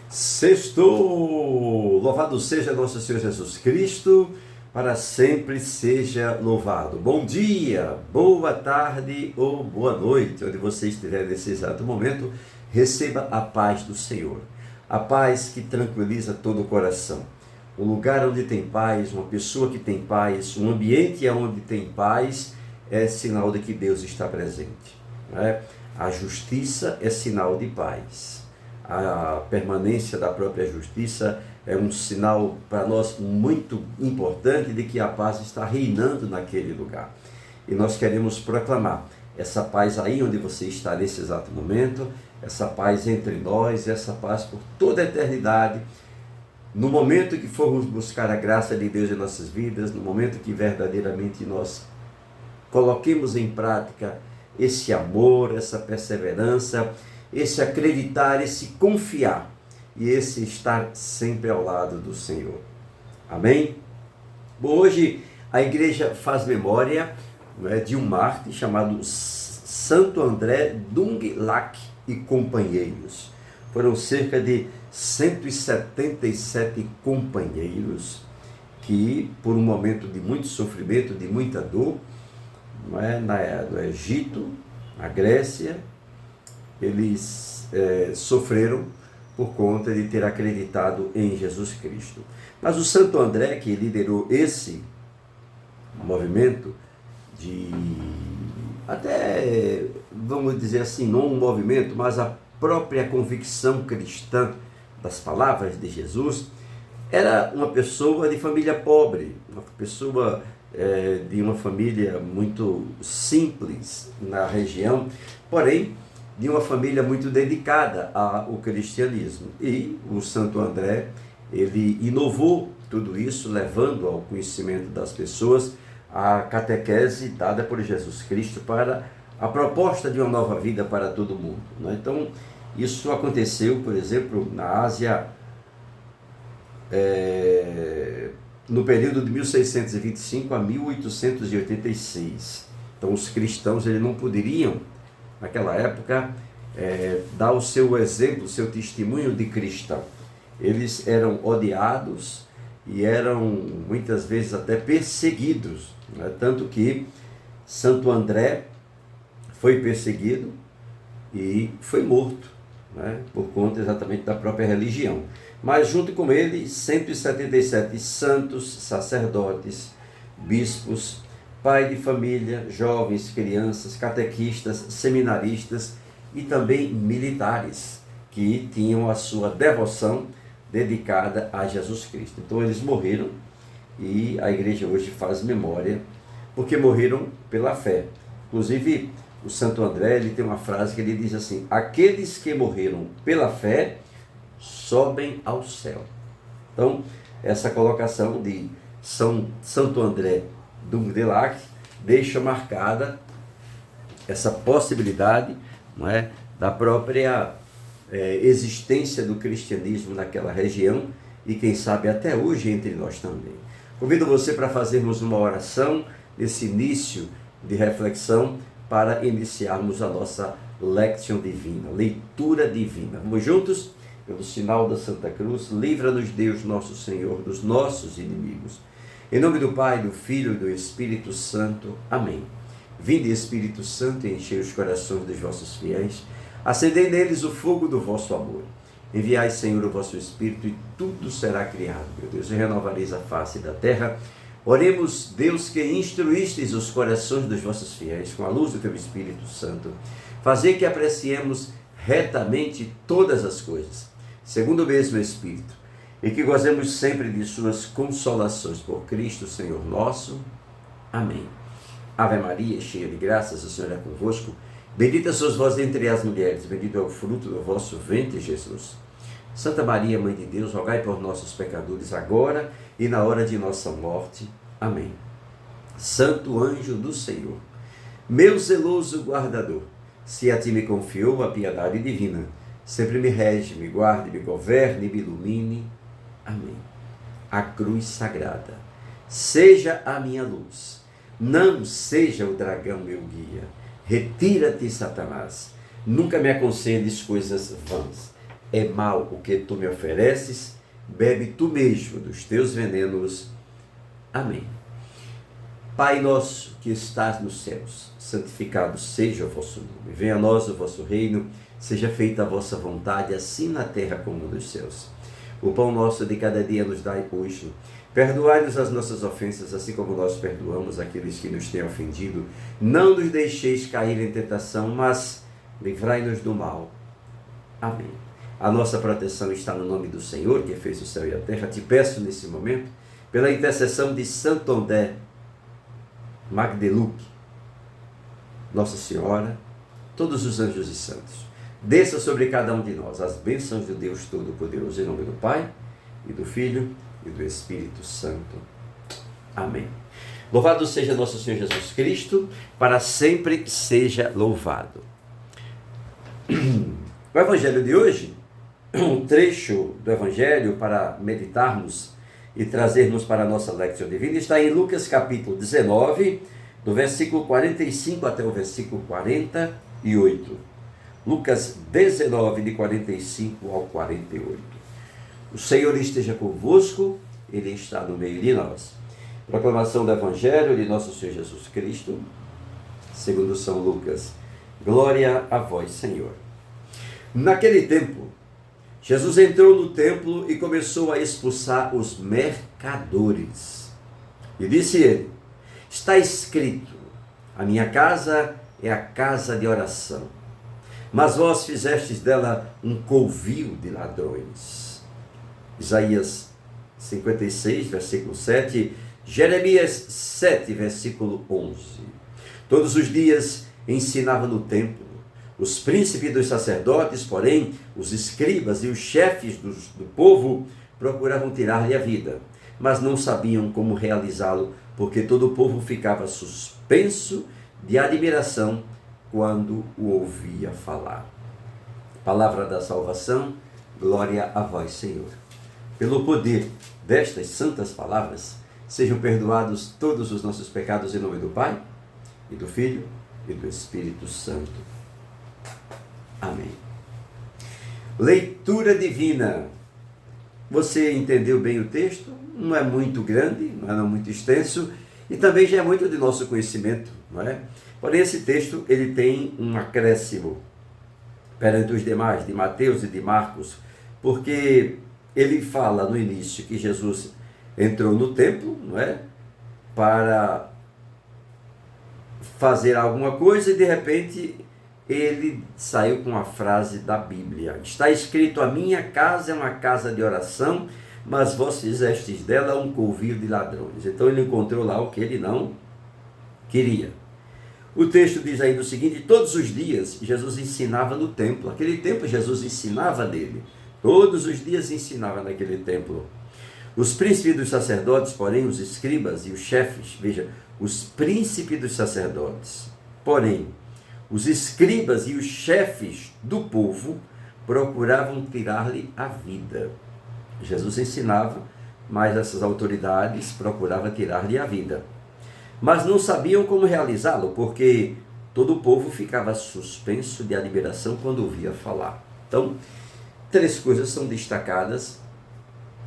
Sextou! Louvado seja nosso Senhor Jesus Cristo, para sempre seja louvado. Bom dia, boa tarde ou boa noite, onde você estiver nesse exato momento, receba a paz do Senhor. A paz que tranquiliza todo o coração. Um lugar onde tem paz, uma pessoa que tem paz, um ambiente onde tem paz, é sinal de que Deus está presente. Não é? A justiça é sinal de paz. A permanência da própria justiça é um sinal para nós muito importante de que a paz está reinando naquele lugar. E nós queremos proclamar essa paz aí onde você está nesse exato momento, essa paz entre nós, essa paz por toda a eternidade. No momento que formos buscar a graça de Deus em nossas vidas, no momento que verdadeiramente nós coloquemos em prática esse amor, essa perseverança, esse acreditar, esse confiar e esse estar sempre ao lado do Senhor. Amém? Bom, hoje a igreja faz memória de um mártir chamado Santo André Dung Lac e companheiros. Foram cerca de 177 companheiros que, por um momento de muito sofrimento, de muita dor, no Egito, na Grécia, eles sofreram por conta de ter acreditado em Jesus Cristo. Mas o Santo André, que liderou esse movimento até, vamos dizer assim, não um movimento, mas a própria convicção cristã das palavras de Jesus, era uma pessoa de família pobre, uma pessoa de uma família muito simples na região, porém de uma família muito dedicada ao cristianismo. E o Santo André, ele inovou tudo isso, levando ao conhecimento das pessoas a catequese dada por Jesus Cristo para a proposta de uma nova vida para todo mundo. Então, isso aconteceu, por exemplo, na Ásia, no período de 1625 a 1886. Então, os cristãos eles não poderiam, naquela época, dar o seu exemplo, o seu testemunho de cristão. Eles eram odiados e eram muitas vezes até perseguidos, tanto que Santo André foi perseguido e foi morto, por conta exatamente da própria religião. Mas junto com ele, 177 santos, sacerdotes, bispos, pai de família, jovens, crianças, catequistas, seminaristas e também militares, que tinham a sua devoção dedicada a Jesus Cristo. Então eles morreram e a igreja hoje faz memória, porque morreram pela fé. Inclusive, o Santo André ele tem uma frase que ele diz assim: aqueles que morreram pela fé sobem ao céu. Então, essa colocação de Santo André Dung Lac deixa marcada essa possibilidade, da própria existência do cristianismo naquela região e quem sabe até hoje entre nós também. Convido você para fazermos uma oração nesse início de reflexão para iniciarmos a nossa Lectio Divina, leitura divina. Vamos juntos? Pelo sinal da Santa Cruz, livra-nos Deus nosso Senhor dos nossos inimigos. Em nome do Pai, do Filho e do Espírito Santo. Amém. Vinde, Espírito Santo, e enchei os corações dos vossos fiéis, acendei neles o fogo do vosso amor. Enviai, Senhor, o vosso Espírito, e tudo será criado, meu Deus, e renovareis a face da terra. Oremos, Deus, que instruístes os corações dos vossos fiéis com a luz do teu Espírito Santo. Fazei que apreciemos retamente todas as coisas, segundo o mesmo Espírito, e que gozemos sempre de suas consolações por Cristo, Senhor nosso. Amém. Ave Maria, cheia de graças, o Senhor é convosco. Bendita sois vós entre as mulheres, bendito é o fruto do vosso ventre, Jesus. Santa Maria, Mãe de Deus, rogai por nossos pecadores, agora e na hora de nossa morte. Amém. Santo anjo do Senhor, meu zeloso guardador, se a ti me confiou a piedade divina, sempre me rege, me guarde, me governe, me ilumine. Amém. A cruz sagrada seja a minha luz, não seja o dragão meu guia. Retira-te, Satanás, nunca me aconselhes coisas vãs. é mal o que tu me ofereces, bebe tu mesmo dos teus venenos. Amém. Pai nosso que estás nos céus, santificado seja o vosso nome. Venha a nós o vosso reino, seja feita a vossa vontade, assim na terra como nos céus. O pão nosso de cada dia nos dai hoje. Perdoai-nos as nossas ofensas, assim como nós perdoamos aqueles que nos têm ofendido. Não nos deixeis cair em tentação, mas livrai-nos do mal. Amém. A nossa proteção está no nome do Senhor, que fez o céu e a terra. Te peço nesse momento, pela intercessão de Santo André Magdeluc, Nossa Senhora, todos os anjos e santos, desça sobre cada um de nós as bênçãos do Deus Todo-Poderoso, em nome do Pai, e do Filho, e do Espírito Santo. Amém. Louvado seja nosso Senhor Jesus Cristo, para sempre seja louvado. O Evangelho de hoje, um trecho do Evangelho para meditarmos e trazermos para a nossa Lectio Divina, está em Lucas capítulo 19, do versículo 45 até o versículo 48. Lucas 19, de 45 ao 48. O Senhor esteja convosco, Ele está no meio de nós. Proclamação do Evangelho de nosso Senhor Jesus Cristo, segundo São Lucas. Glória a vós, Senhor. Naquele tempo, Jesus entrou no templo e começou a expulsar os mercadores. E disse ele: está escrito, a minha casa é a casa de oração, mas vós fizestes dela um covil de ladrões. Isaías 56, versículo 7, Jeremias 7, versículo 11. Todos os dias ensinava no templo. Os príncipes dos sacerdotes, porém, os escribas e os chefes do povo procuravam tirar-lhe a vida, mas não sabiam como realizá-lo, porque todo o povo ficava suspenso de admiração quando o ouvia falar. Palavra da salvação, glória a vós, Senhor. Pelo poder destas santas palavras, sejam perdoados todos os nossos pecados em nome do Pai, e do Filho, e do Espírito Santo. Amém. Leitura divina. Você entendeu bem o texto? Não é muito grande, não é muito extenso, e também já é muito de nosso conhecimento, não é? Porém, esse texto ele tem um acréscimo perante os demais, de Mateus e de Marcos, porque ele fala no início que Jesus entrou no templo, não é? Para fazer alguma coisa e de repente ele saiu com a frase da Bíblia. Está escrito, a minha casa é uma casa de oração, mas vós fizestes dela um covil de ladrões. Então ele encontrou lá o que ele não queria. O texto diz ainda o seguinte, todos os dias Jesus ensinava no templo. Aquele templo Jesus ensinava nele. Todos os dias ensinava naquele templo. Os príncipes dos sacerdotes, porém, os escribas e os chefes, veja, os príncipes dos sacerdotes, porém, os escribas e os chefes do povo procuravam tirar-lhe a vida. Jesus ensinava, mas essas autoridades procuravam tirar-lhe a vida. Mas não sabiam como realizá-lo, porque todo o povo ficava suspenso de admiração quando ouvia falar. Então, três coisas são destacadas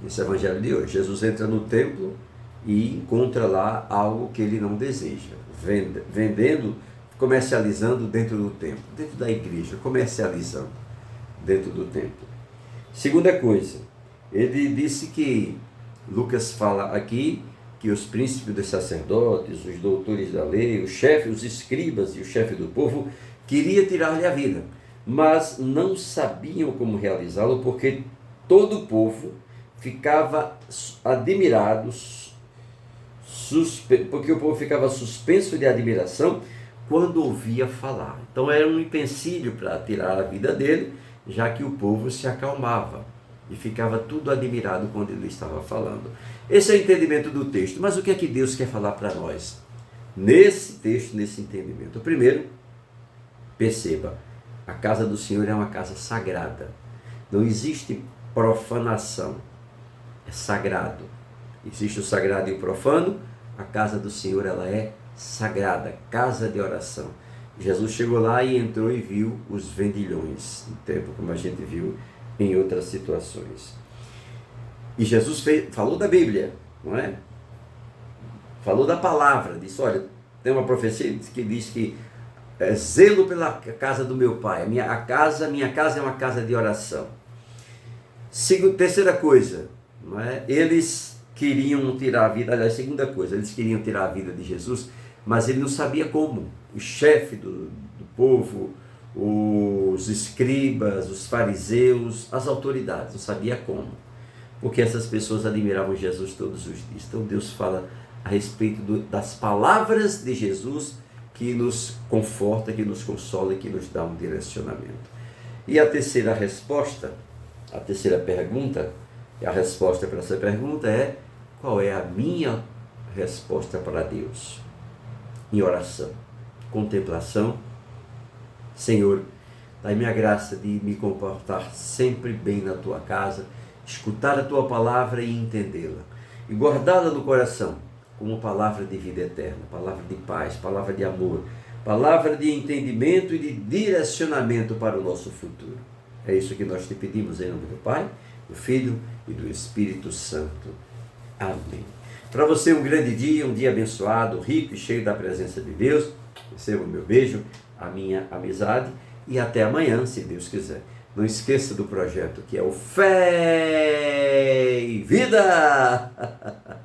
nesse evangelho de hoje. Jesus entra no templo e encontra lá algo que ele não deseja, vendendo, comercializando dentro do templo, dentro da igreja, comercializando dentro do templo. Segunda coisa, ele disse que, Lucas fala aqui, que os príncipes dos sacerdotes, os doutores da lei, os chefes, os escribas e o chefe do povo queria tirar-lhe a vida, mas não sabiam como realizá-lo, porque todo o povo ficava admirado, porque o povo ficava suspenso de admiração quando ouvia falar. Então era um empecilho para tirar a vida dele, já que o povo se acalmava e ficava tudo admirado quando ele estava falando. Esse é o entendimento do texto. Mas o que é que Deus quer falar para nós nesse texto, nesse entendimento? Primeiro, perceba, a casa do Senhor é uma casa sagrada. Não existe profanação. É sagrado. Existe o sagrado e o profano. A casa do Senhor, ela é sagrada, casa de oração. Jesus chegou lá e entrou e viu os vendilhões do templo, como a gente viu em outras situações. E Jesus falou da Bíblia, não é? Falou da palavra, disse, olha, tem uma profecia que diz que zelo pela casa do meu pai, minha casa é uma casa de oração. Terceira coisa, não é? Eles queriam tirar a vida, aliás, segunda coisa, eles queriam tirar a vida de Jesus, mas ele não sabia como. O chefe do povo, os escribas, os fariseus, as autoridades, não sabia como, porque essas pessoas admiravam Jesus todos os dias. Então Deus fala a respeito das palavras de Jesus, que nos conforta, que nos consola e que nos dá um direcionamento. E a terceira resposta, a terceira pergunta, a resposta para essa pergunta é: qual é a minha resposta para Deus? Em oração, contemplação. Senhor, dai-me a graça de me comportar sempre bem na tua casa, escutar a tua palavra e entendê-la, e guardá-la no coração como palavra de vida eterna, palavra de paz, palavra de amor, palavra de entendimento e de direcionamento para o nosso futuro. É isso que nós te pedimos em nome do Pai, do Filho e do Espírito Santo. Amém. Para você um grande dia, um dia abençoado, rico e cheio da presença de Deus. Receba o meu beijo, a minha amizade e até amanhã, se Deus quiser. Não esqueça do projeto que é o Fé e Vida!